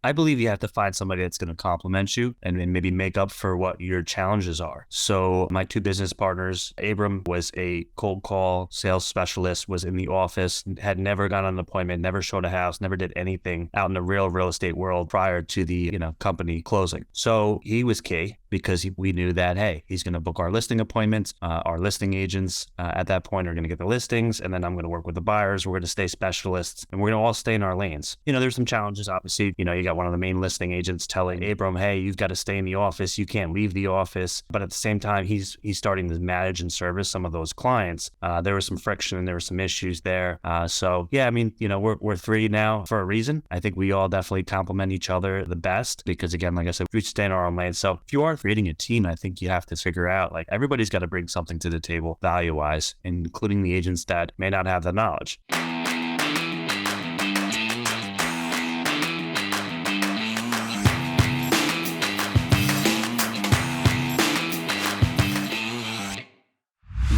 I believe you have to find somebody that's going to complement you and maybe make up for what your challenges are. So my two business partners, Abram was a cold call sales specialist, was in the office, had never gone on an appointment, never showed a house, never did anything out in the real estate world prior to the company closing. So he was key because we knew that, hey, he's going to book our listing appointments. Our listing agents at that point are going to get the listings, and then I'm going to work with the buyers. We're going to stay specialists, and we're going to all stay in our lanes. There's some challenges, obviously. You got one of the main listing agents telling Abram, hey, you've got to stay in the office. You can't leave the office. But at the same time, he's starting to manage and service some of those clients. There was some friction and there were some issues there. So yeah, we're three now for a reason. I think we all definitely complement each other the best because, again, like I said, we stay in our own lane. So if you are creating a team, I think you have to figure out, like, everybody's got to bring something to the table value-wise, including the agents that may not have the knowledge.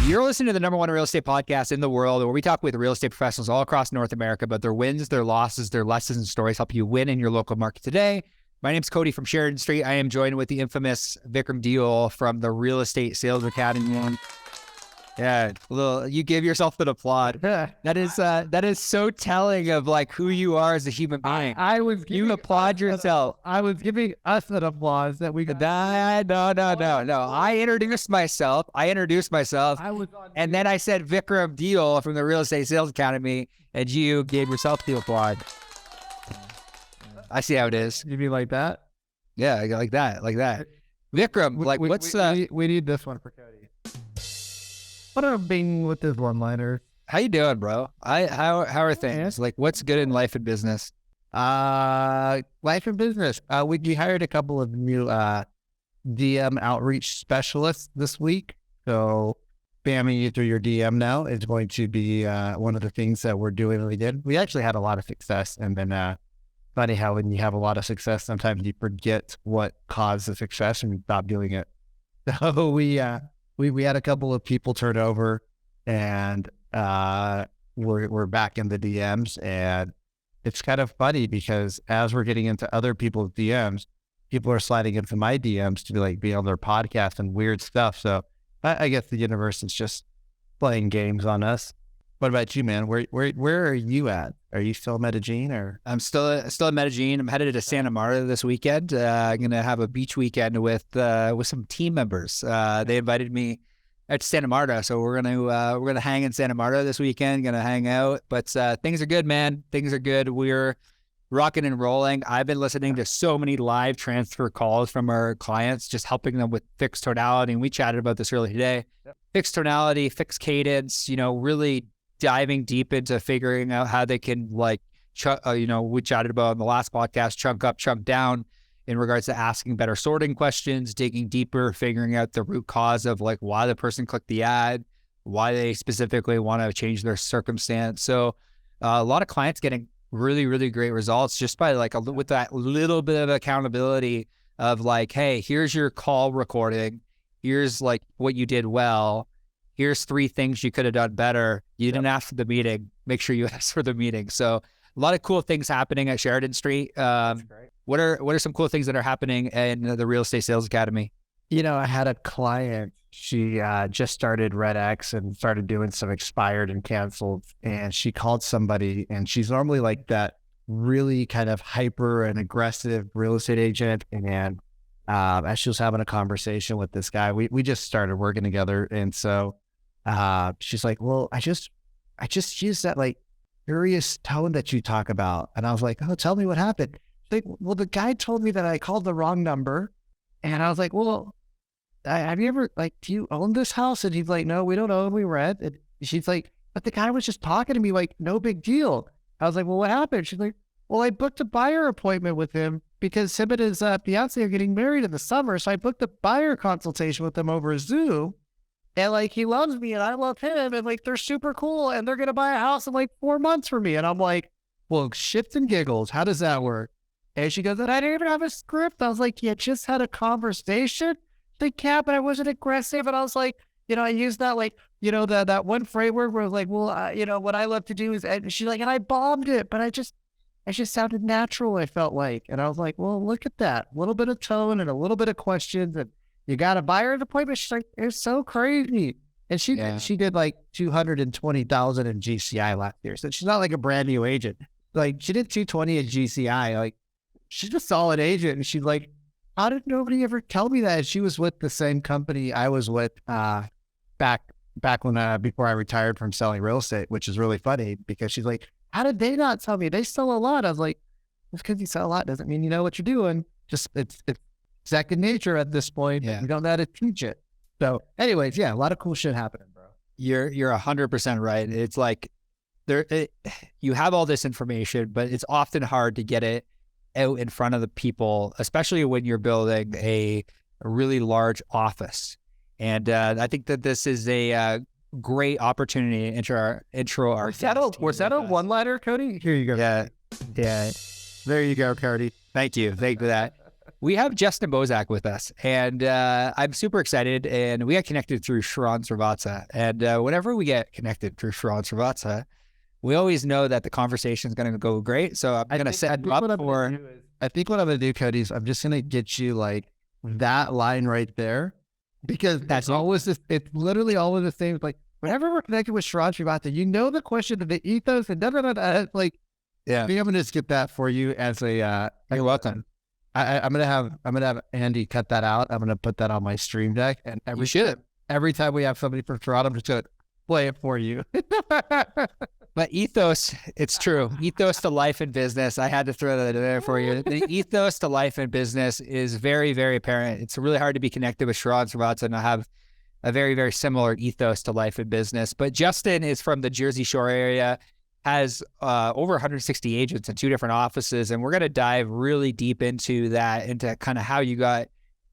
You're listening to the number one real estate podcast in the world, where we talk with real estate professionals all across North America about their wins, their losses, their lessons, and stories, help you win in your local market today. My name's Cody from Sheridan Street. I am joined with the infamous Vikram Deol from the Real Estate Sales Academy. Yeah, you give yourself an applaud. That is so telling of like who you are as a human being. You applaud yourself. I was giving us an applause that we got. No. I introduced myself. And then I said Vikram Deol from the Real Estate Sales Academy, and you gave yourself the applaud. I see how it is. You mean like that? Yeah, like that. Vikram, we need this one for Cody. What a bing with this one-liner. How you doing, bro? How are things? Like, what's good in life and business? Life and business. We hired a couple of new DM outreach specialists this week. So spamming you through your DM now is going to be one of the things that we're doing. We actually had a lot of success, and then funny how when you have a lot of success, sometimes you forget what caused the success and you stop doing it. So we had a couple of people turn over, and we're back in the DMs, and it's kind of funny because as we're getting into other people's DMs, people are sliding into my DMs to be on their podcast and weird stuff. So I guess the universe is just playing games on us. What about you, man? Where are you at? Are you still in Medellin, or? I'm still in Medellin. I'm headed to Santa Marta this weekend. I'm gonna have a beach weekend with some team members. They invited me out to Santa Marta, so we're gonna hang in Santa Marta this weekend. Gonna hang out, but things are good, man. Things are good. We're rocking and rolling. I've been listening to so many live transfer calls from our clients, just helping them with fixed tonality. And we chatted about this earlier today. Yep. Fixed tonality, fixed cadence. Really diving deep into figuring out how they can we chatted about in the last podcast, chunk up, chunk down in regards to asking better sorting questions, digging deeper, figuring out the root cause of like why the person clicked the ad, why they specifically want to change their circumstance. So a lot of clients getting really, really great results just by with that little bit of accountability of like, hey, here's your call recording. Here's like what you did well. Here's 3 things you could have done better. You didn't ask for the meeting. Make sure you ask for the meeting. So a lot of cool things happening at Sheridan Street. What are some cool things that are happening in the Real Estate Sales Academy? I had a client. She just started Red X and started doing some expired and canceled. And she called somebody, and she's normally like that really kind of hyper and aggressive real estate agent. And as she was having a conversation with this guy, we just started working together. And so she's like, well, I just used that like curious tone that you talk about. And I was like, oh, tell me what happened. She's like, well, the guy told me that I called the wrong number. And I was like, well, have you ever, do you own this house? And he's like, no, we don't own, we rent. And she's like, but the guy was just talking to me like, no big deal. I was like, well, what happened? She's like, well, I booked a buyer appointment with him because him and his fiance are getting married in the summer. So I booked a buyer consultation with him over Zoom. And he loves me and I love him. And they're super cool. And they're going to buy a house in 4 months for me. And I'm like, well, shits and giggles. How does that work? And she goes, and I didn't even have a script. I was like, you just had a conversation? Yeah, but I wasn't aggressive. And I was like, I used that, that one framework where I was like, well, what I love to do is, and she's like, and I bombed it, but I it just sounded natural, I felt like. And I was like, well, look at that. A little bit of tone and a little bit of questions. And you got a buyer's appointment. She's like, it's so crazy. And she did like 220,000 in GCI last year. So she's not like a brand new agent. Like she did 220 in GCI. Like she's a solid agent. And she's like, how did nobody ever tell me that? And she was with the same company I was with back when before I retired from selling real estate, which is really funny because she's like, how did they not tell me? They sell a lot. I was like, just because you sell a lot doesn't mean you know what you're doing. Just it's second nature at this point. Yeah. You don't know how to teach it. So anyways, yeah, a lot of cool shit happening, bro. You're 100% right. It's like you have all this information, but it's often hard to get it out in front of the people, especially when you're building a really large office. And I think that this is a great opportunity to intro our Was that a one-liner, Cody? Here you go. Yeah. There you go, Cody. Thank you for that. We have Justin Bosak with us, and I'm super excited. And we got connected through Sharon Srivatsa. And whenever we get connected through Sharon Srivatsa, we always know that the conversation is going to go great. So I'm going to set you up for. I think what I'm going to do, Cody, is I'm just going to get you like that line right there, because that's always this. It's literally always the same. Like whenever we're connected with Sharon Srivatsa, you know the question of the ethos and like. Yeah, I think I'm going to just get that for you as a. You're welcome. I'm gonna have Andy cut that out. I'm gonna put that on my stream deck, and every time we have somebody from Toronto, I'm just gonna play it for you. But ethos, it's true. Ethos to life and business. I had to throw that in there for you. The ethos to life and business is very, very apparent. It's really hard to be connected with Sharon Srivatsa and have a very, very similar ethos to life and business. But Justin is from the Jersey Shore area, has over 160 agents in 2 different offices. And we're going to dive really deep into that, into kind of how you got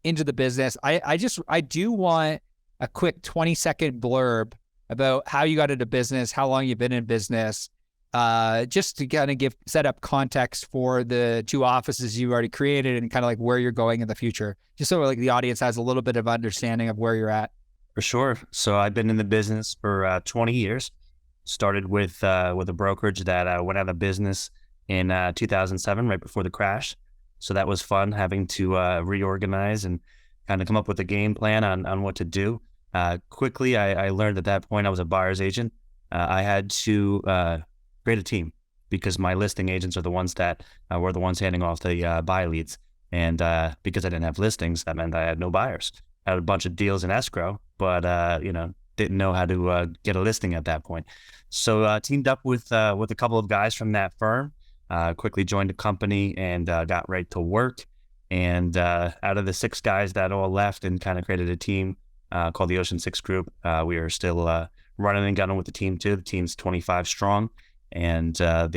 into the business. I do want a quick 20-second blurb about how you got into business, how long you've been in business, just to kind of set up context for the 2 offices you already created and kind of like where you're going in the future, just so like the audience has a little bit of understanding of where you're at. For sure. So I've been in the business for 20 years. Started with a brokerage that went out of business in 2007, right before the crash. So that was fun, having to reorganize and kind of come up with a game plan on what to do. Quickly, I learned at that point I was a buyer's agent. I had to create a team because my listing agents are the ones that were the ones handing off the buy leads. And because I didn't have listings, that meant I had no buyers. I had a bunch of deals in escrow, but didn't know how to get a listing at that point. So teamed up with a couple of guys from that firm, quickly joined the company and got right to work. And out of the 6 guys that all left and kind of created a team called the Ocean 6 Group, we are still running and gunning with the team too. The team's 25 strong. And I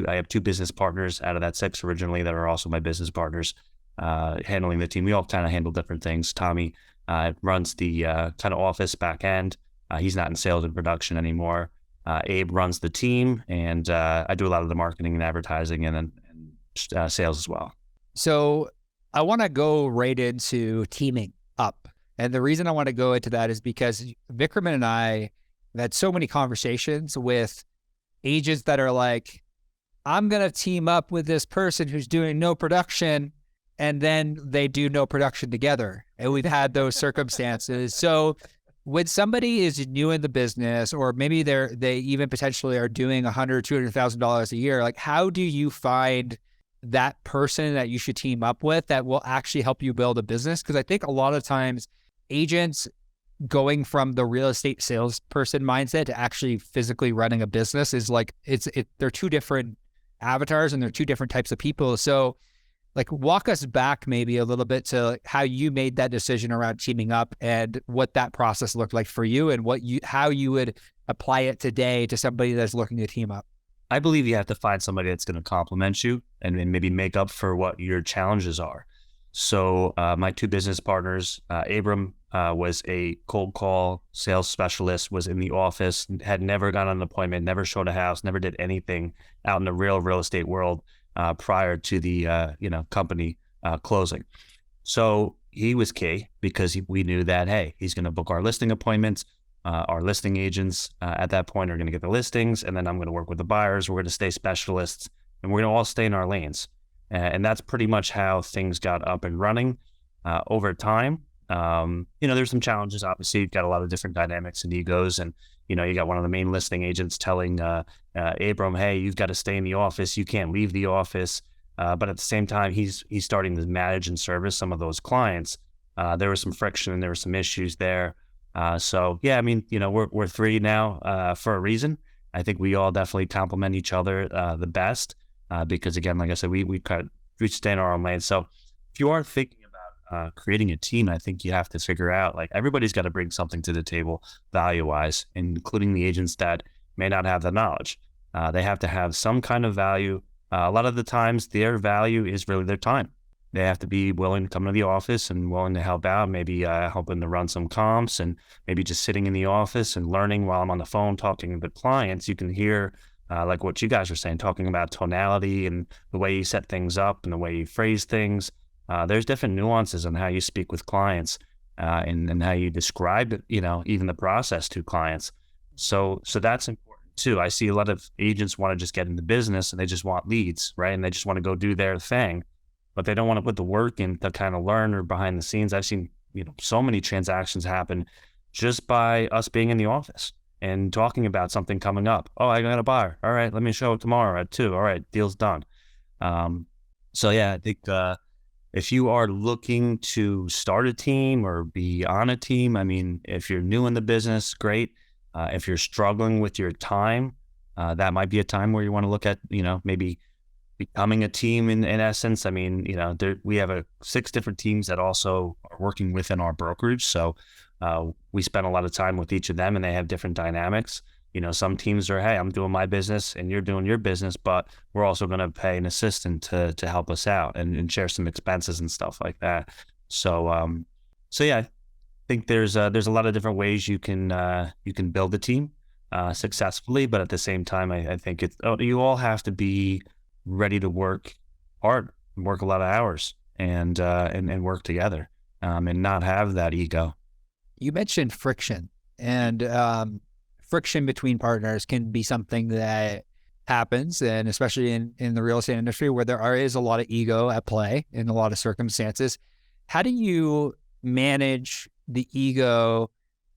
have 2 business partners out of that 6 originally that are also my business partners handling the team. We all kind of handle different things. Tommy runs the kind of office back end. He's not in sales and production anymore. Abe runs the team, and I do a lot of the marketing and advertising and sales as well. So I want to go right into teaming up. And the reason I want to go into that is because Vikram and I have had so many conversations with agents that are like, I'm going to team up with this person who's doing no production, and then they do no production together. And we've had those circumstances. So when somebody is new in the business, or maybe they even potentially are doing $100,000, $200,000 a year, like how do you find that person that you should team up with that will actually help you build a business? Because I think a lot of times agents going from the real estate salesperson mindset to actually physically running a business is like, they're 2 different avatars and they're 2 different types of people. So like walk us back maybe a little bit to how you made that decision around teaming up and what that process looked like for you and how you would apply it today to somebody that's looking to team up. I believe you have to find somebody that's going to complement you and maybe make up for what your challenges are. So my 2 business partners, Abram was a cold call sales specialist, was in the office, had never gone on an appointment, never showed a house, never did anything out in the real estate world prior to the company closing. So he was key because we knew that, hey, he's going to book our listing appointments. Our listing agents at that point are going to get the listings, and then I'm going to work with the buyers. We're going to stay specialists and we're going to all stay in our lanes. And that's pretty much how things got up and running over time. There's some challenges. Obviously, you've got a lot of different dynamics and egos, and you got one of the main listing agents telling Abram, "Hey, you've got to stay in the office. You can't leave the office." But at the same time, he's starting to manage and service some of those clients. There was some friction and there were some issues there. So yeah, I mean, we're three now for a reason. I think we all definitely complement each other the best because again, like I said, we stay in our own lane. So if you are thinking about creating a team, I think you have to figure out like everybody's got to bring something to the table value wise, including the agents that may not have the knowledge. They have to have some kind of value. A lot of the times their value is really their time. They have to be willing to come to the office and willing to help out, maybe helping to run some comps and maybe just sitting in the office and learning while I'm on the phone talking to clients. You can hear like what you guys are saying, talking about tonality and the way you set things up and the way you phrase things. There's different nuances on how you speak with clients and how you describe, even the process to clients. So that's important too. I see a lot of agents want to just get into business and they just want leads, right? And they just want to go do their thing, but they don't want to put the work in to kind of learn or behind the scenes. I've seen, so many transactions happen just by us being in the office and talking about something coming up. Oh, I got a buyer. All right, let me show it tomorrow at 2. All right, deal's done. So yeah, I think if you are looking to start a team or be on a team, I mean, if you're new in the business, great. If you're struggling with your time, that might be a time where you want to look at, maybe becoming a team in essence. I mean, we have 6 different teams that also are working within our brokerage. So we spend a lot of time with each of them and they have different dynamics. Some teams are, hey, I'm doing my business and you're doing your business, but we're also going to pay an assistant to help us out and share some expenses and stuff like that. So yeah, I think there's a lot of different ways you can build a team successfully, but at the same time, I think you all have to be ready to work hard, work a lot of hours, and work together, and not have that ego. You mentioned friction, and friction between partners can be something that happens, and especially in the real estate industry where there is a lot of ego at play in a lot of circumstances. How do you manage the ego,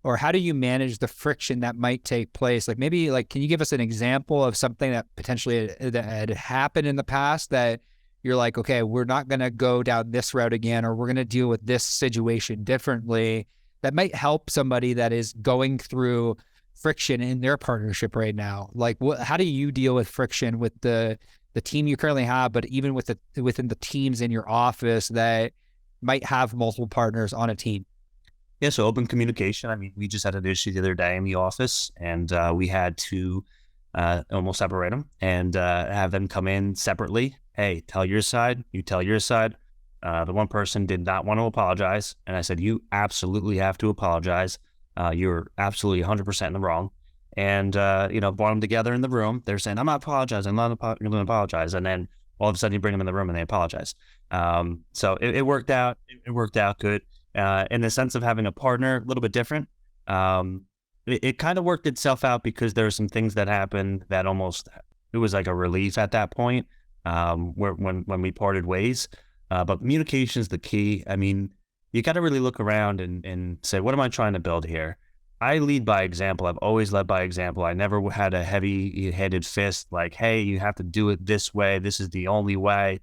or how do you manage the friction that might take place? Like maybe can you give us an example of something that potentially that had happened in the past that you're like, okay, we're not going to go down this route again, or we're going to deal with this situation differently, that might help somebody that is going through friction in their partnership right now? Like how do you deal with friction with the team you currently have, but even within the teams in your office that might have multiple partners on a team? Yeah, so open communication. I mean, we just had an issue the other day in the office, and we had to almost separate them and have them come in separately. Hey, tell your side. You tell your side. The one person did not want to apologize, and I said, you absolutely have to apologize. You're absolutely 100% in the wrong. And, brought them together in the room. They're saying, I'm not apologizing. I'm not going to apologize. And then all of a sudden you bring them in the room and they apologize. So it worked out. It worked out good. In the sense of having a partner, a little bit different. It kind of worked itself out because there were some things that happened that it was like a relief at that point, when we parted ways. But communication is the key. I mean, you got to really look around and say, what am I trying to build here? I lead by example. I've always led by example. I never had a heavy-headed fist like, hey, you have to do it this way. This is the only way.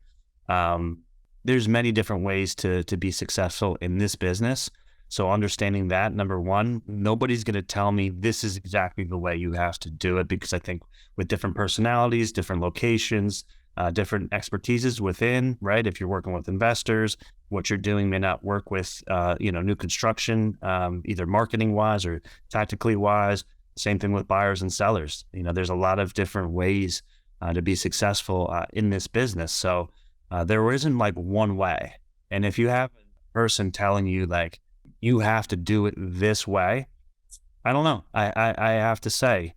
There's many different ways to be successful in this business. So understanding that, number one, nobody's going to tell me this is exactly the way you have to do it, because I think with different personalities, different locations, different expertises within, right? If you're working with investors, what you're doing may not work with, new construction, either marketing wise or tactically wise. Same thing with buyers and sellers. There's a lot of different ways to be successful in this business. So there isn't like one way. And if you have a person telling you like, you have to do it this way, I don't know. I have to say,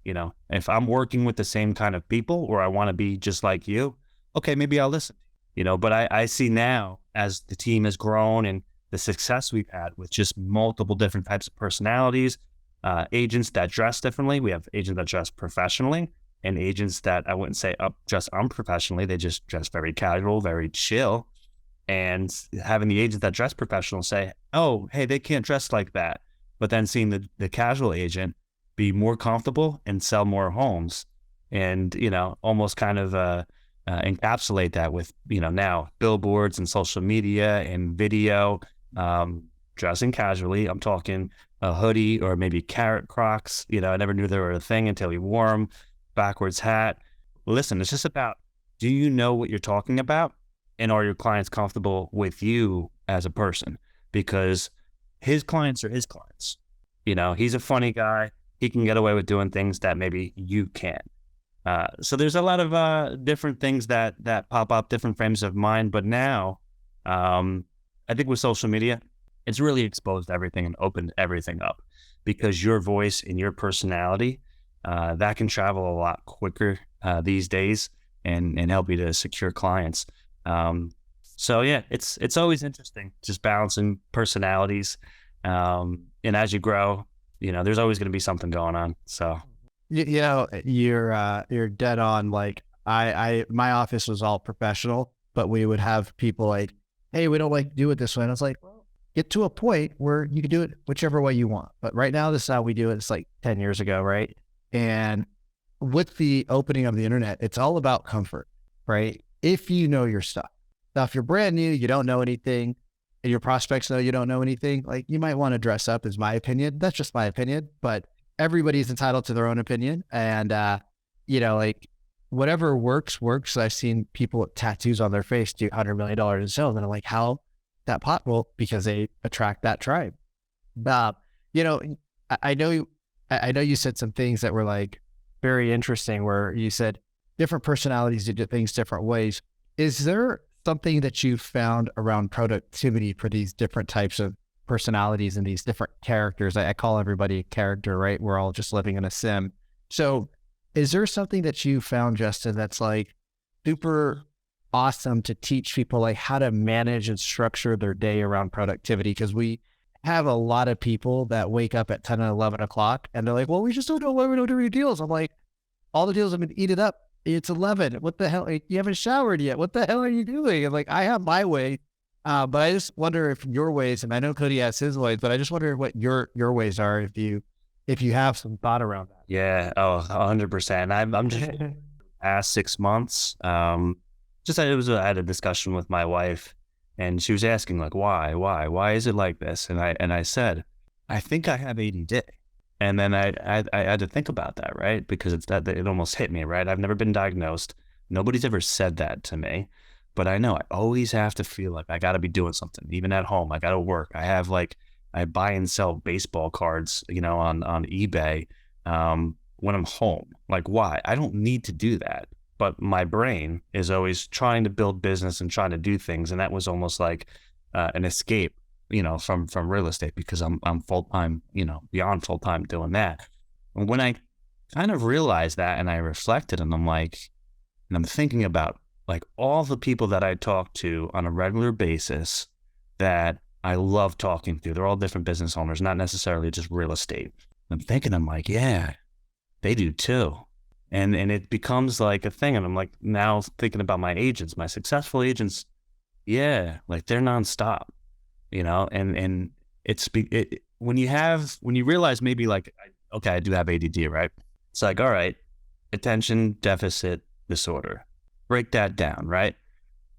if I'm working with the same kind of people or I want to be just like you, okay, maybe I'll listen, but I see now as the team has grown and the success we've had with just multiple different types of personalities, agents that dress differently. We have agents that dress professionally. and agents that I wouldn't say dress unprofessionally. They just dress very casual, very chill. And having the agent that dress professional say, oh, hey, they can't dress like that. But then seeing the casual agent be more comfortable and sell more homes, and, almost kind of encapsulate that with, now billboards and social media and video, dressing casually. I'm talking a hoodie or maybe carrot Crocs. I never knew they were a thing until you wore them. Backwards hat. Listen, it's just about, do you know what you're talking about? And are your clients comfortable with you as a person? Because his clients are his clients. He's a funny guy. He can get away with doing things that maybe you can't. So there's a lot of different things that pop up, different frames of mind. But now, I think with social media, it's really exposed everything and opened everything up, because your voice and your personality, that can travel a lot quicker these days and help you to secure clients. So yeah, it's always interesting, just balancing personalities. And as you grow, there's always going to be something going on. So, you're dead on. Like my office was all professional, but we would have people like, hey, we don't like to do it this way. And I was like, well, get to a point where you can do it whichever way you want. But right now, this is how we do it. It's like 10 years ago. Right. And with the opening of the internet, it's all about comfort, right? If you know your stuff. Now, if you're brand new, you don't know anything, and your prospects know you don't know anything, like, you might want to dress up, is my opinion. That's just my opinion, but everybody's entitled to their own opinion. And, like, whatever works. I've seen people with tattoos on their face do $100 million in sales. And I'm like, how that pot? Well, because they attract that tribe. I know you said some things that were like very interesting, where you said different personalities do things different ways. Is there something that you found around productivity for these different types of personalities and these different characters? I call everybody a character, right? We're all just living in a sim. So is there something that you found, Justin, that's like super awesome to teach people, like how to manage and structure their day around productivity? Because we have a lot of people that wake up at 10 and 11 o'clock and they're like, well, we just don't know why we don't do any deals. I'm like, all the deals have been eaten up. It's 11. What the hell? You haven't showered yet. What the hell are you doing? And like, I have my way, but I just wonder if your ways, and I know Cody has his ways, but I just wonder what your ways are, if you have some thought around that. Yeah. Oh, 100%. I'm just past 6 months. I had a discussion with my wife, and she was asking like, why is it like this? And I said, I think I have ADD. And then I had to think about that, right? Because it almost hit me, right? I've never been diagnosed. Nobody's ever said that to me, but I know I always have to feel like I got to be doing something. Even at home, I got to work. I buy and sell baseball cards, on eBay, when I'm home. Like, why? I don't need to do that. But my brain is always trying to build business and trying to do things. And that was almost like an escape, from real estate, because I'm full-time, beyond full-time doing that. And when I kind of realized that, and I reflected, and I'm thinking about like all the people that I talk to on a regular basis that I love talking to. They're all different business owners, not necessarily just real estate. I'm thinking, I'm like, yeah, they do too. And it becomes like a thing. And I'm like, now thinking about my agents, my successful agents, yeah, like they're nonstop, and when you realize maybe like, okay, I do have ADD, right? It's like, all right, attention deficit disorder, break that down, right?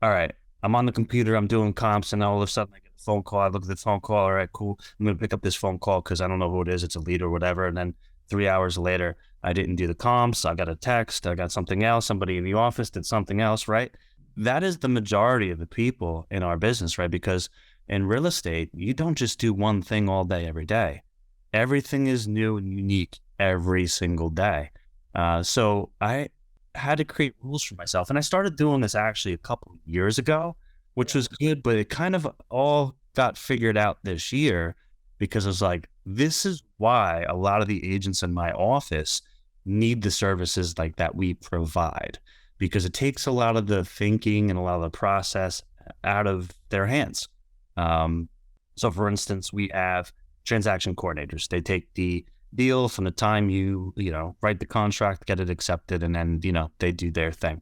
All right, I'm on the computer, I'm doing comps, and all of a sudden I get a phone call. I look at the phone call. All right, cool. I'm going to pick up this phone call because I don't know who it is. It's a lead or whatever. And then 3 hours later, I didn't do the comps. I got a text. I got something else. Somebody in the office did something else, right? That is the majority of the people in our business, right? Because in real estate, you don't just do one thing all day, every day. Everything is new and unique every single day. So I had to create rules for myself. And I started doing this actually a couple of years ago, which was good, but it kind of all got figured out this year, because I was like, this is why a lot of the agents in my office need the services like that we provide, because it takes a lot of the thinking and a lot of the process out of their hands. So for instance, we have transaction coordinators. They take the deal from the time you write the contract, get it accepted, and then, they do their thing.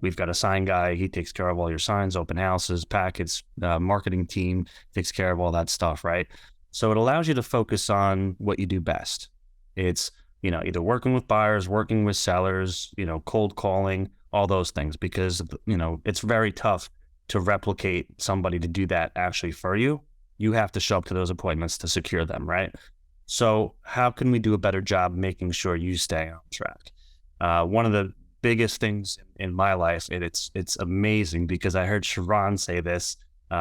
We've got a sign guy. He takes care of all your signs, open houses, packets, marketing team takes care of all that stuff, right? So it allows you to focus on what you do best. It's, either working with buyers, working with sellers, cold calling, all those things, because, it's very tough to replicate somebody to do that actually for you. You have to show up to those appointments to secure them, right? So how can we do a better job making sure you stay on track? One of the biggest things in my life, and it's amazing because I heard Sharon say this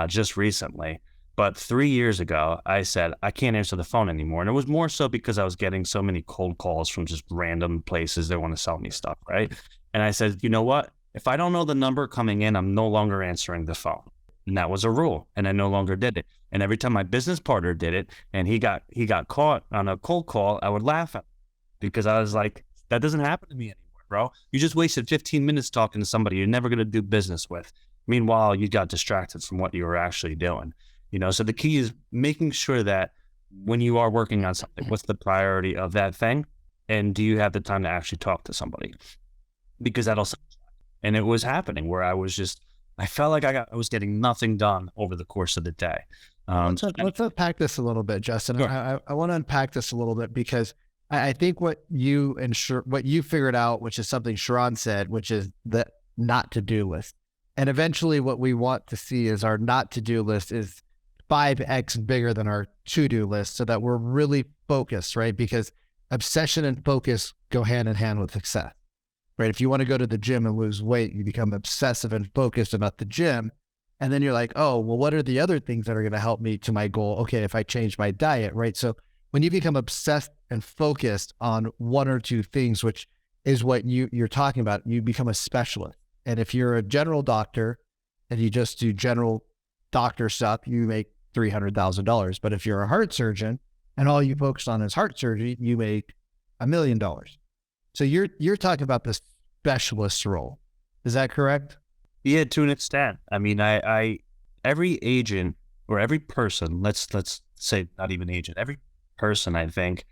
just recently, but 3 years ago, I said, I can't answer the phone anymore. And it was more so because I was getting so many cold calls from just random places that want to sell me stuff, right? And I said, you know what? If I don't know the number coming in, I'm no longer answering the phone. And that was a rule, and I no longer did it. And every time my business partner did it and he got caught on a cold call, I would laugh at him because I was like, that doesn't happen to me anymore, bro. You just wasted 15 minutes talking to somebody you're never going to do business with. Meanwhile, you got distracted from what you were actually doing. So the key is making sure that when you are working on something, what's the priority of that thing? And do you have the time to actually talk to somebody? Because that'll, and it was happening where I felt like I was getting nothing done over the course of the day. Let's unpack this a little bit, Justin. Sure. I want to unpack this a little bit because I think what you figured out, which is something Sharon said, which is the not to-do list. And eventually what we want to see is our not to-do list is 5x bigger than our to-do list so that we're really focused, right? Because obsession and focus go hand in hand with success, right? If you want to go to the gym and lose weight, you become obsessive and focused about the gym. And then you're like, oh, well, what are the other things that are going to help me to my goal? Okay, if I change my diet, right? So when you become obsessed and focused on one or two things, which is what you're talking about, you become a specialist. And if you're a general doctor and you just do general doctor stuff, you make $300,000. But if you're a heart surgeon and all you focus on is heart surgery, you make $1 million. So you're talking about the specialist role. Is that correct? Yeah, to an extent. I mean, I every agent or every person, let's say not even agent, every person I think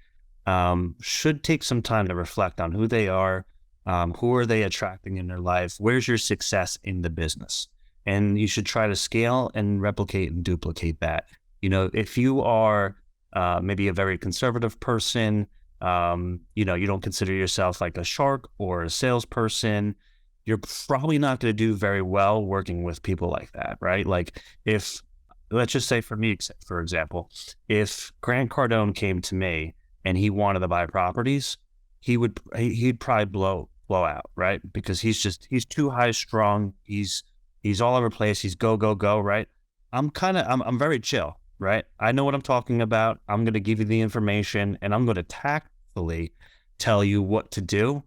should take some time to reflect on who they are, who are they attracting in their life, where's your success in the business, and you should try to scale and replicate and duplicate that. If you are maybe a very conservative person, you don't consider yourself like a shark or a salesperson, you're probably not going to do very well working with people like that, right? Like let's just say for me, for example, if Grant Cardone came to me and he wanted to buy properties, he'd probably blow out, right? Because he's too high strung. He's all over the place. He's go, right? I'm very chill, right? I know what I'm talking about. I'm going to give you the information and I'm going to tactfully tell you what to do,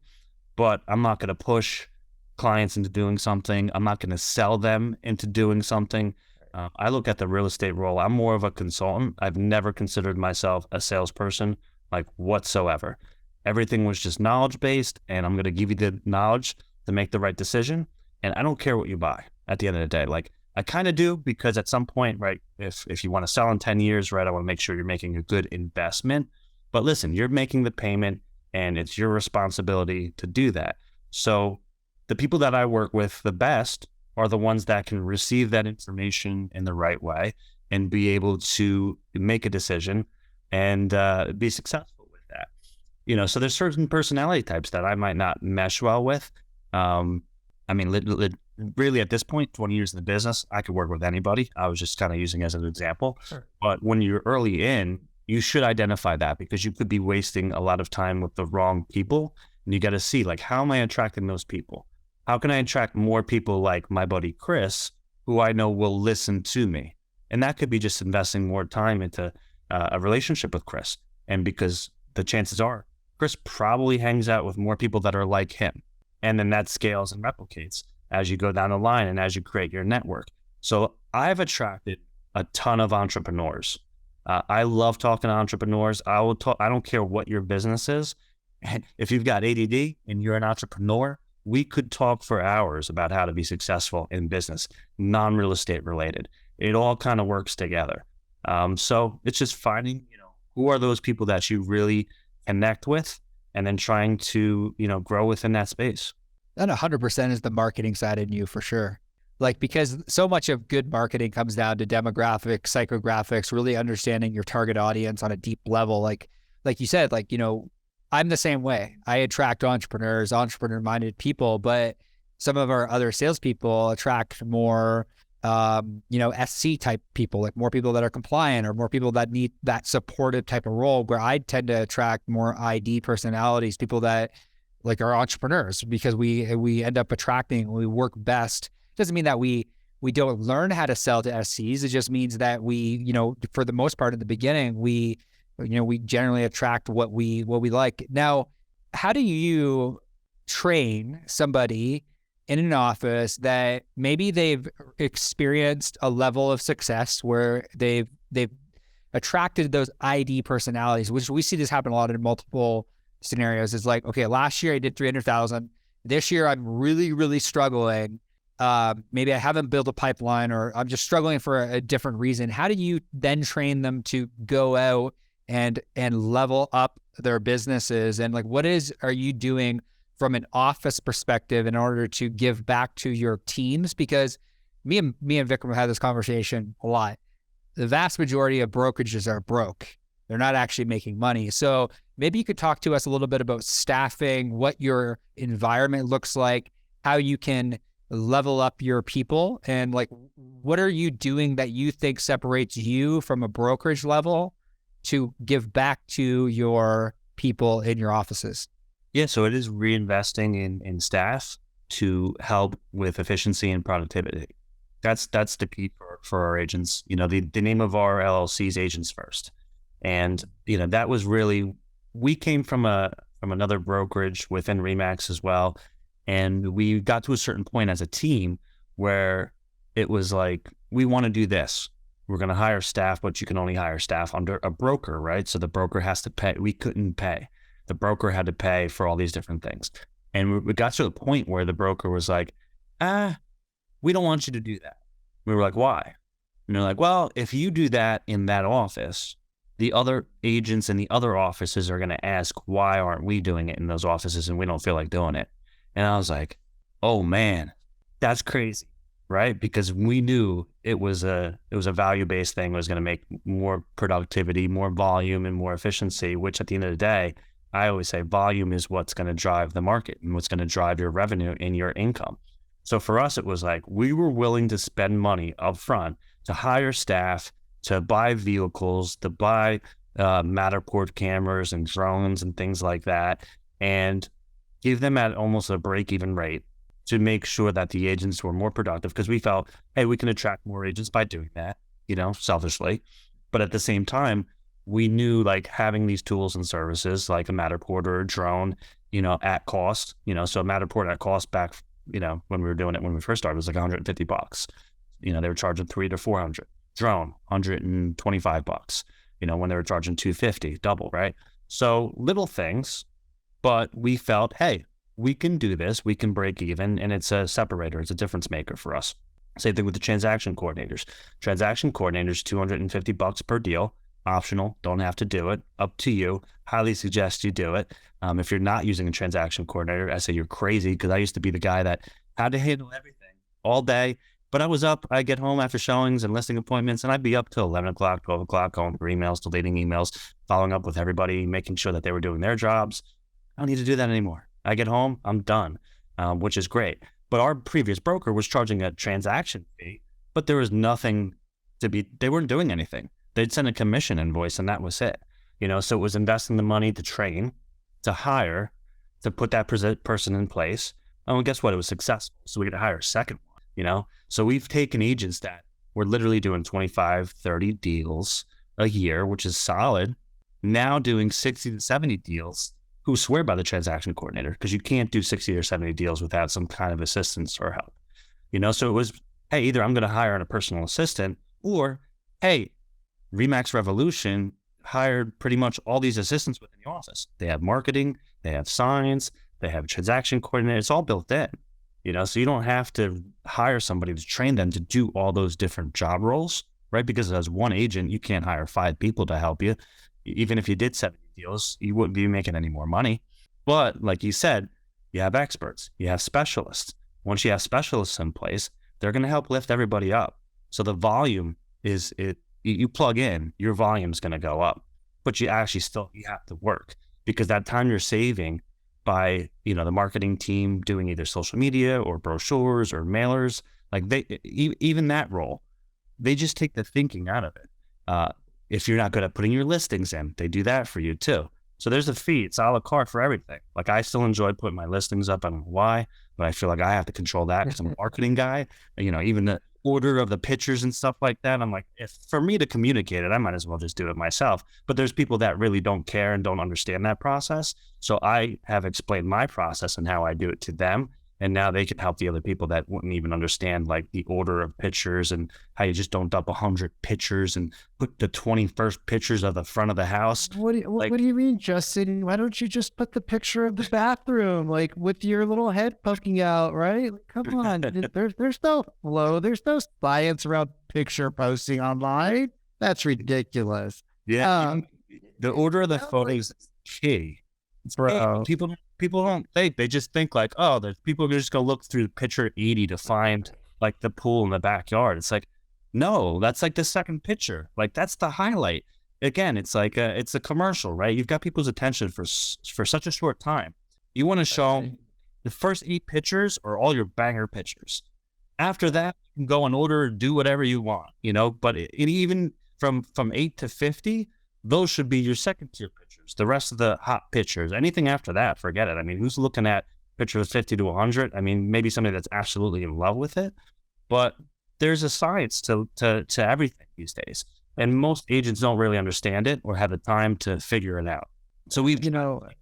but I'm not going to push clients into doing something. I'm not going to sell them into doing something. I look at the real estate role. I'm more of a consultant. I've never considered myself a salesperson, like whatsoever. Everything was just knowledge-based, and I'm going to give you the knowledge to make the right decision. And I don't care what you buy at the end of the day. Like I kind of do, because at some point, right, if you want to sell in 10 years, right, I want to make sure you're making a good investment. But listen, you're making the payment and it's your responsibility to do that. So the people that I work with the best are the ones that can receive that information in the right way and be able to make a decision and be successful with that. So there's certain personality types that I might not mesh well with. I mean, really at this point, 20 years in the business, I could work with anybody. I was just kind of using as an example. Sure. But when you're early in, you should identify that, because you could be wasting a lot of time with the wrong people. And you got to see, like, how am I attracting those people? How can I attract more people like my buddy Chris, who I know will listen to me? And that could be just investing more time into a relationship with Chris. And because the chances are Chris probably hangs out with more people that are like him. And then that scales and replicates as you go down the line and as you create your network. So I've attracted a ton of entrepreneurs. I love talking to entrepreneurs. I don't care what your business is. And if you've got ADD and you're an entrepreneur, we could talk for hours about how to be successful in business, non-real estate related. It all kind of works together. So it's just finding, who are those people that you really connect with, and then trying to, grow within that space. That 100% is the marketing side in you for sure. Like, because so much of good marketing comes down to demographics, psychographics, really understanding your target audience on a deep level. Like you said, I'm the same way. I attract entrepreneurs, entrepreneur-minded people, but some of our other salespeople attract more, SC type people, like more people that are compliant or more people that need that supportive type of role, where I tend to attract more ID personalities, people that like are entrepreneurs, because we end up attracting, we work best. Doesn't mean that we don't learn how to sell to SCs. It just means that we, for the most part in the beginning, we generally attract what we like. Now, how do you train somebody in an office that maybe they've experienced a level of success where they've attracted those ID personalities, which we see this happen a lot in multiple scenarios? It's like, okay, last year I did 300,000. This year I'm really, really struggling. Maybe I haven't built a pipeline, or I'm just struggling for a different reason. How do you then train them to go out and level up their businesses? And what are you doing from an office perspective in order to give back to your teams? Because me and Vikram have had this conversation a lot. The vast majority of brokerages are broke. They're not actually making money. So maybe you could talk to us a little bit about staffing, what your environment looks like, how you can level up your people, and what are you doing that you think separates you from a brokerage level to give back to your people in your offices? Yeah, so it is reinvesting in staff to help with efficiency and productivity. That's the key for our agents. The name of our LLC is Agents First. And, that was really, we came from another brokerage within RE/MAX as well. And we got to a certain point as a team where it was like, we want to do this. We're going to hire staff, but you can only hire staff under a broker, right? So the broker has to pay. We couldn't pay. The broker had to pay for all these different things. And we got to the point where the broker was like, we don't want you to do that. We were like, why? And they're like, well, if you do that in that office, the other agents in the other offices are going to ask, why aren't we doing it in those offices, and we don't feel like doing it? And I was like, oh man, that's crazy, right? Because we knew it was a value-based thing. It was going to make more productivity, more volume, and more efficiency, which at the end of the day, I always say volume is what's going to drive the market and what's going to drive your revenue and your income. So for us, it was like, we were willing to spend money up front to hire staff, to buy vehicles, to buy Matterport cameras and drones and things like that, and give them at almost a break-even rate to make sure that the agents were more productive, because we felt, hey, we can attract more agents by doing that, selfishly. But at the same time, we knew having these tools and services like a Matterport or a drone, at cost, so a Matterport at cost back, when we were doing it, when we first started, it was like $150. They were charging $300 to $400. Drone, $125. When they were charging $250, double, right? So little things, but we felt, hey, we can do this, we can break even, and it's a separator, it's a difference maker for us. Same thing with the transaction coordinators. Transaction coordinators, $250 per deal, optional, don't have to do it, up to you. Highly suggest you do it. If you're not using a transaction coordinator, I say you're crazy, because I used to be the guy that had to handle everything all day. But I was up, I get home after showings and listing appointments, and I'd be up till 11 o'clock, 12 o'clock, going through emails, deleting emails, following up with everybody, making sure that they were doing their jobs. I don't need to do that anymore. I get home, I'm done, which is great. But our previous broker was charging a transaction fee, but there was nothing they weren't doing anything. They'd send a commission invoice and that was it. So it was investing the money to train, to hire, to put that person in place. Oh, and guess what? It was successful. So we could hire a second one, So we've taken agents that were literally doing 25, 30 deals a year, which is solid, now doing 60 to 70 deals, who swear by the transaction coordinator, because you can't do 60 or 70 deals without some kind of assistance or help. So it was, hey, either I'm going to hire a personal assistant, or, hey, RE/MAX Revolution hired pretty much all these assistants within the office. They have marketing, they have signs, they have a transaction coordinator. It's all built in, so you don't have to hire somebody to train them to do all those different job roles, right? Because as one agent, you can't hire 5 people to help you. Even if you did 70 deals, you wouldn't be making any more money. But like you said, you have experts, you have specialists. Once you have specialists in place, they're going to help lift everybody up. So the volume you plug in, your volume is going to go up, but you have to work, because that time you're saving by, the marketing team doing either social media or brochures or mailers, like even that role, they just take the thinking out of it. If you're not good at putting your listings in, they do that for you too. So there's a fee. It's a la carte for everything. Like, I still enjoy putting my listings up. I don't know why, but I feel like I have to control that because I'm a marketing guy. Even the order of the pictures and stuff like that. I'm like, if for me to communicate it, I might as well just do it myself. But there's people that really don't care and don't understand that process. So I have explained my process and how I do it to them. And now they can help the other people that wouldn't even understand, like, the order of pictures and how you just don't dump 100 pictures and put the 21st pictures of the front of the house. What do you mean, Justin? Why don't you just put the picture of the bathroom, like, with your little head poking out, right? Like, come on, there's no flow, there's no science around picture posting online. That's ridiculous. Yeah, the order of the photos is key. Bro. People don't think. They just think like, oh, there's people are just gonna look through picture 80 to find like the pool in the backyard. It's like, no, that's like the second picture. Like, that's the highlight. Again, it's like it's a commercial, right? You've got people's attention for such a short time. You want to show them the first 8 pictures or all your banger pictures. After that, you can go and order, do whatever you want, But even from 8 to 50, those should be your second tier pictures. The rest of the hot pictures, anything after that, forget it. I mean, who's looking at pictures 50 to 100? I mean, maybe somebody that's absolutely in love with it, but there's a science to everything these days. And most agents don't really understand it or have the time to figure it out. So we've,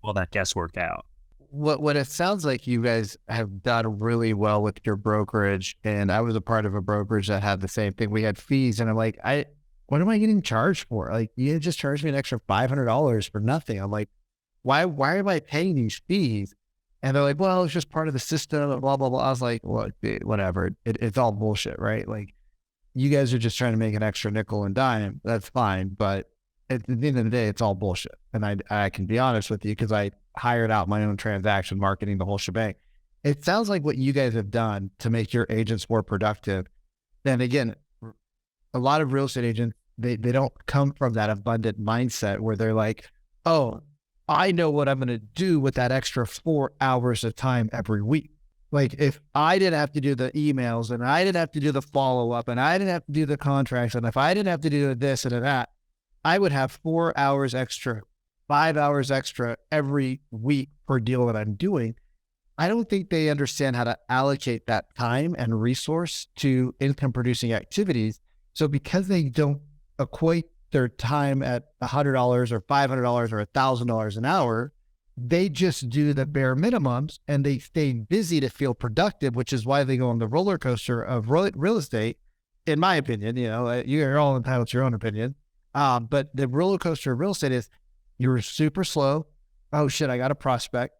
all that guesswork out. What it sounds like you guys have done really well with your brokerage, and I was a part of a brokerage that had the same thing. We had fees, and I'm like, what am I getting charged for? Like, you just charged me an extra $500 for nothing. I'm like, why am I paying these fees? And they're like, well, it's just part of the system and blah, blah, blah. I was like, well, whatever. It's all bullshit, right? Like, you guys are just trying to make an extra nickel and dime. That's fine. But at the end of the day, it's all bullshit. And I can be honest with you, because I hired out my own transaction marketing, the whole shebang. It sounds like what you guys have done to make your agents more productive. Then again, a lot of real estate agents, they don't come from that abundant mindset where they're like, oh, I know what I'm going to do with that extra 4 hours of time every week. Like, if I didn't have to do the emails and I didn't have to do the follow-up and I didn't have to do the contracts, and if I didn't have to do this and that, I would have 4 hours extra, 5 hours extra every week per deal that I'm doing. I don't think they understand how to allocate that time and resource to income producing activities. So because they don't equate their time at $100 or $500 or $1,000 an hour, they just do the bare minimums and they stay busy to feel productive, which is why they go on the roller coaster of real estate. In my opinion, you're all entitled to your own opinion. But the roller coaster of real estate is you're super slow. Oh shit, I got a prospect.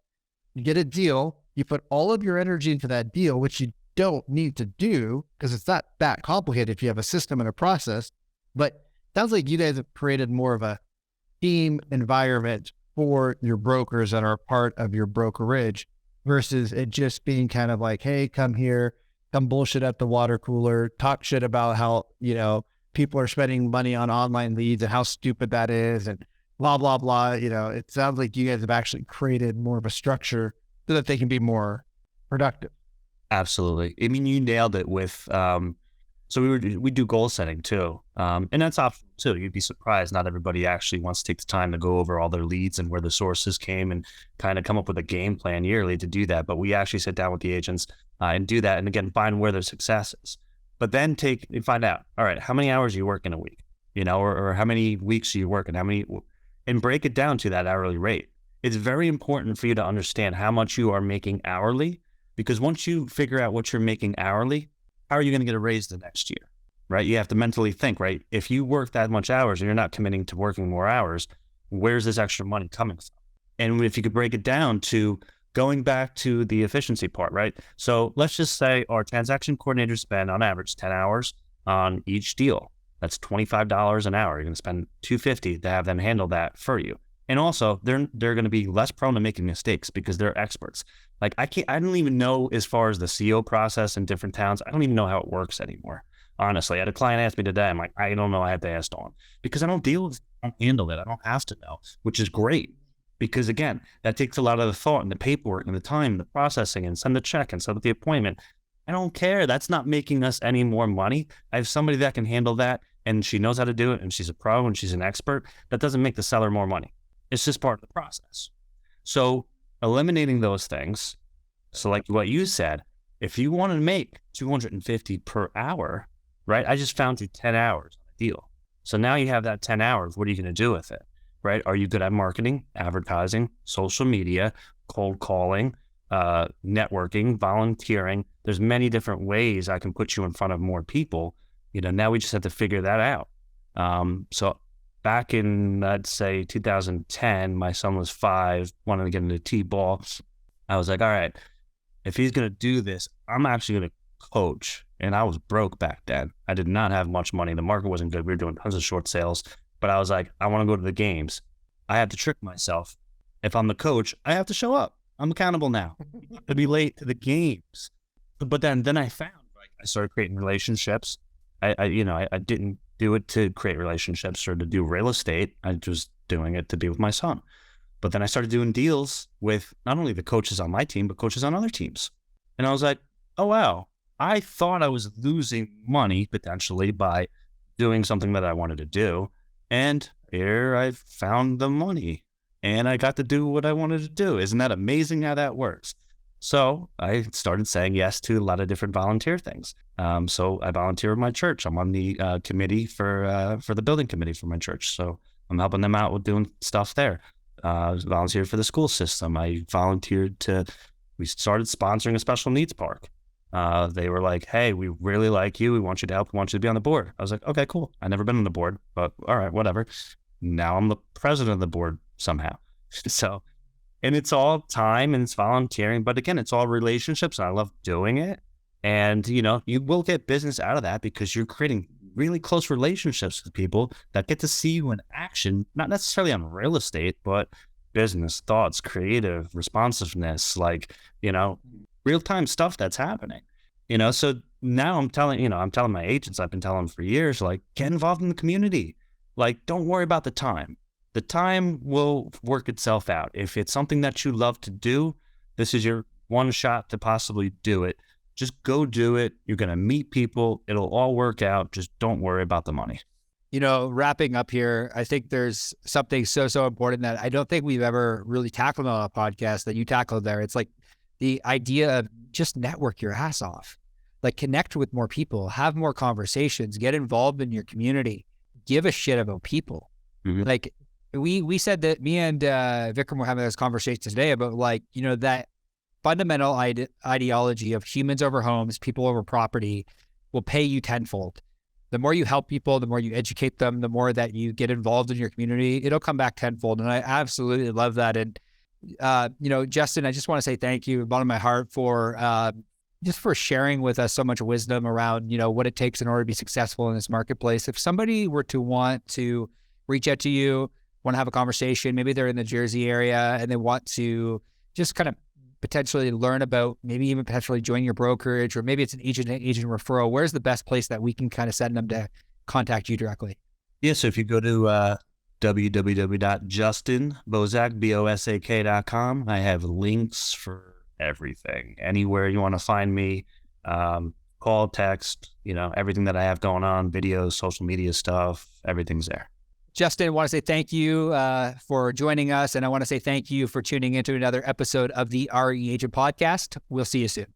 You get a deal. You put all of your energy into that deal, which you don't need to do because it's not that complicated if you have a system and a process. But it sounds like you guys have created more of a team environment for your brokers that are part of your brokerage versus it just being kind of like, hey, come here, come bullshit at the water cooler, talk shit about how, people are spending money on online leads and how stupid that is and blah, blah, blah. It sounds like you guys have actually created more of a structure so that they can be more productive. Absolutely. I mean, you nailed it with, so we do goal setting too. And that's optional too. You'd be surprised. Not everybody actually wants to take the time to go over all their leads and where the sources came and kind of come up with a game plan yearly to do that. But we actually sit down with the agents and do that. And again, find where their success is, but then find out, all right, how many hours you work in a week, or how many weeks are you working, and break it down to that hourly rate. It's very important for you to understand how much you are making hourly. Because once you figure out what you're making hourly, how are you going to get a raise the next year, right? You have to mentally think, right? If you work that much hours and you're not committing to working more hours, where's this extra money coming from? And if you could break it down to going back to the efficiency part, right? So let's just say our transaction coordinators spend on average 10 hours on each deal. That's $25 an hour. You're going to spend $250 to have them handle that for you. And also, they're going to be less prone to making mistakes because they're experts. Like I don't even know, as far as the CO process in different towns, I don't even know how it works anymore. Honestly, I had a client ask me today. I'm like, I don't know. I have to ask Dawn because I don't deal with, I don't handle it. I don't have to know, which is great. Because again, that takes a lot of the thought and the paperwork and the time, and the processing, and send the check and set up the appointment. I don't care. That's not making us any more money. I have somebody that can handle that, and she knows how to do it, and she's a pro and she's an expert. That doesn't make the seller more money. It's just part of the process. So eliminating those things. So like what you said, if you want to make $250 per hour, right? I just found you 10 hours on a deal. So now you have that 10 hours. What are you going to do with it? Right? Are you good at marketing, advertising, social media, cold calling, networking, volunteering? There's many different ways I can put you in front of more people. Now we just have to figure that out. So back in, I'd say 2010, my son was 5, wanted to get into T-ball. I was like, all right, if he's going to do this, I'm actually going to coach. And I was broke back then. I did not have much money. The market wasn't good. We were doing tons of short sales. But I was like, I want to go to the games. I had to trick myself. If I'm the coach, I have to show up. I'm accountable now. To be late to the games. But then I found, like, I started creating relationships. I didn't do it to create relationships or to do real estate. I was doing it to be with my son. But then I started doing deals with not only the coaches on my team, but coaches on other teams. And I was like, oh, wow. I thought I was losing money potentially by doing something that I wanted to do. And here I found the money and I got to do what I wanted to do. Isn't that amazing how that works? So I started saying yes to a lot of different volunteer things. So I volunteer at my church. I'm on the committee for the building committee for my church. So I'm helping them out with doing stuff there. I volunteered for the school system. We started sponsoring a special needs park. They were like, hey, we really like you. We want you to help. We want you to be on the board. I was like, okay, cool. I've never been on the board, but all right, whatever. Now I'm the president of the board somehow. So, and it's all time and it's volunteering, but again, it's all relationships. And I love doing it. And, you will get business out of that because you're creating really close relationships with people that get to see you in action, not necessarily on real estate, but business, thoughts, creative, responsiveness, real-time stuff that's happening, so now I'm telling my agents, I've been telling them for years, like, get involved in the community. Like, don't worry about the time. The time will work itself out. If it's something that you love to do, this is your one shot to possibly do it. Just go do it. You're going to meet people. It'll all work out. Just don't worry about the money. Wrapping up here, I think there's something so important that I don't think we've ever really tackled on a podcast that you tackled there. It's like the idea of just network your ass off, like connect with more people, have more conversations, get involved in your community, give a shit about people. Mm-hmm. Like we said that me and Vikram were having this conversation today about that fundamental ideology of humans over homes, people over property will pay you tenfold. The more you help people, the more you educate them, the more that you get involved in your community, it'll come back tenfold. And I absolutely love that. And Justin, I just want to say thank you, bottom of my heart, for just for sharing with us so much wisdom around, what it takes in order to be successful in this marketplace. If somebody were to want to reach out to you, want to have a conversation, maybe they're in the Jersey area and they want to just kind of potentially learn about, maybe even potentially join your brokerage, or maybe it's an agent referral, where's the best place that we can kind of send them to contact you directly? Yeah, so if you go to www.justinbosak.com. I have links for everything. Anywhere you want to find me, call, text, everything that I have going on, videos, social media stuff, everything's there. Justin, I want to say thank you for joining us, and I want to say thank you for tuning into another episode of the RE Agent Podcast. We'll see you soon.